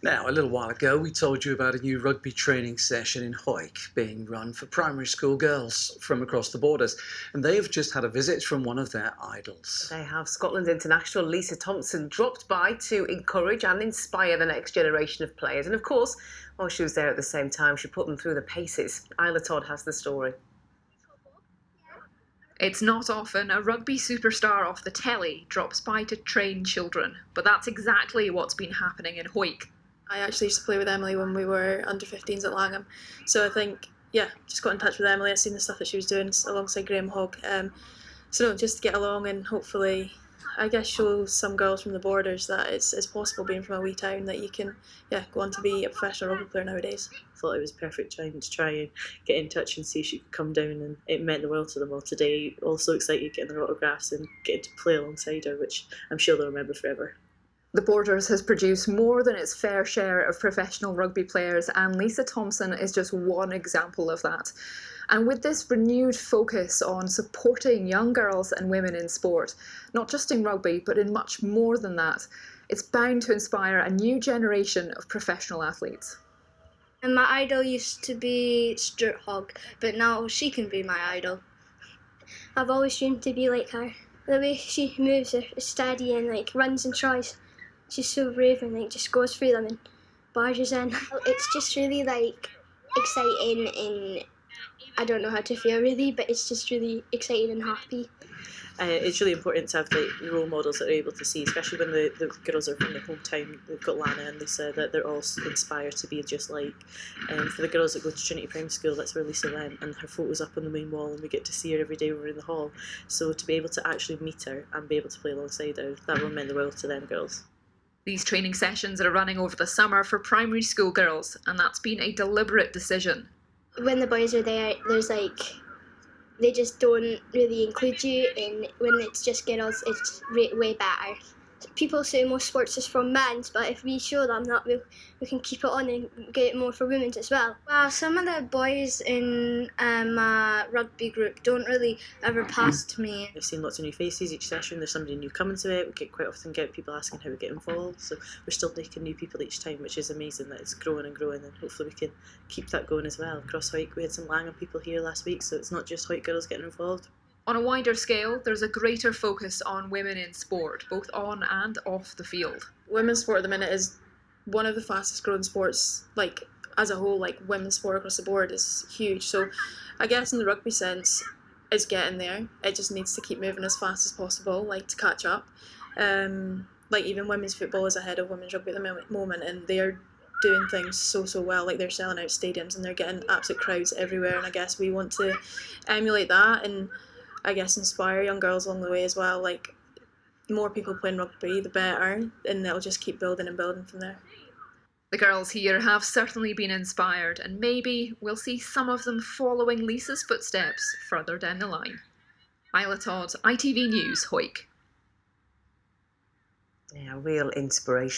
Now, a little while ago, we told you about a new rugby training session in Hawick being run for primary school girls from across the borders, and they have just had a visit from one of their idols. They have Scotland international Thomson dropped by to encourage and inspire the next generation of players. And of course, while she was there at the same time, she put them through the paces. Isla Todd has the story. It's not often a rugby superstar off the telly drops by to train children, but that's exactly what's been happening in Hawick. I actually used to play with Emily when we were under 15s at Langham, so I think, just got in touch with Emily. I've seen the stuff that she was doing alongside Graham Hogg, so no, just to get along and hopefully, I guess, show some girls from the borders that it's possible, being from a wee town, that you can go on to be a professional rugby player nowadays. I thought it was perfect time to try and get in touch and see if she could come down, and it meant the world to them all today. Also excited getting their autographs and getting to play alongside her, which I'm sure they'll remember forever. The Borders has produced more than its fair share of professional rugby players, and Thomson is just one example of that. And with this renewed focus on supporting young girls and women in sport, not just in rugby, but in much more than that, it's bound to inspire a new generation of professional athletes. And my idol used to be Stuart Hogg, but now she can be my idol. I've always dreamed to be like her. The way she moves is steady and runs and tries. She's so brave and just goes through them and barges in. It's just really exciting, and I don't know how to feel really, but it's just really exciting and happy. It's really important to have role models that are able to see, especially when the girls are from their hometown. They've got Lana and Lisa that they're all inspired to be just like. For the girls that go to Trinity Primary School, that's where Lisa went, and her photo's up on the main wall, and we get to see her every day when we're in the hall. So to be able to actually meet her and be able to play alongside her, that will mean the world to them girls. These training sessions are running over the summer for primary school girls, and that's been a deliberate decision. When the boys are there, they just don't really include you, and when it's just girls, it's way better. People say most sports is from men's, but if we show them that, we can keep it on and get it more for women's as well. Well, some of the boys in my rugby group don't really ever pass to me. I've seen lots of new faces each session. There's somebody new coming to it. We quite often get people asking how we get involved, so we're still making new people each time, which is amazing that it's growing and growing, and hopefully we can keep that going as well. Across Hawick, we had some Langham people here last week, so it's not just Hawick girls getting involved. On a wider scale, there's a greater focus on women in sport, both on and off the field. Women's sport at the minute is one of the fastest growing sports, as a whole, women's sport across the board is huge. So I guess in the rugby sense, it's getting there. It just needs to keep moving as fast as possible, to catch up. Even women's football is ahead of women's rugby at the moment, and they're doing things so well. They're selling out stadiums and they're getting absolute crowds everywhere, and I guess we want to emulate that and I guess inspire young girls along the way as well. The more people playing rugby, the better, and they'll just keep building and building from there. The girls here have certainly been inspired, and maybe we'll see some of them following Lisa's footsteps further down the line. Isla Todd, ITV News, Hawick. Yeah, real inspiration.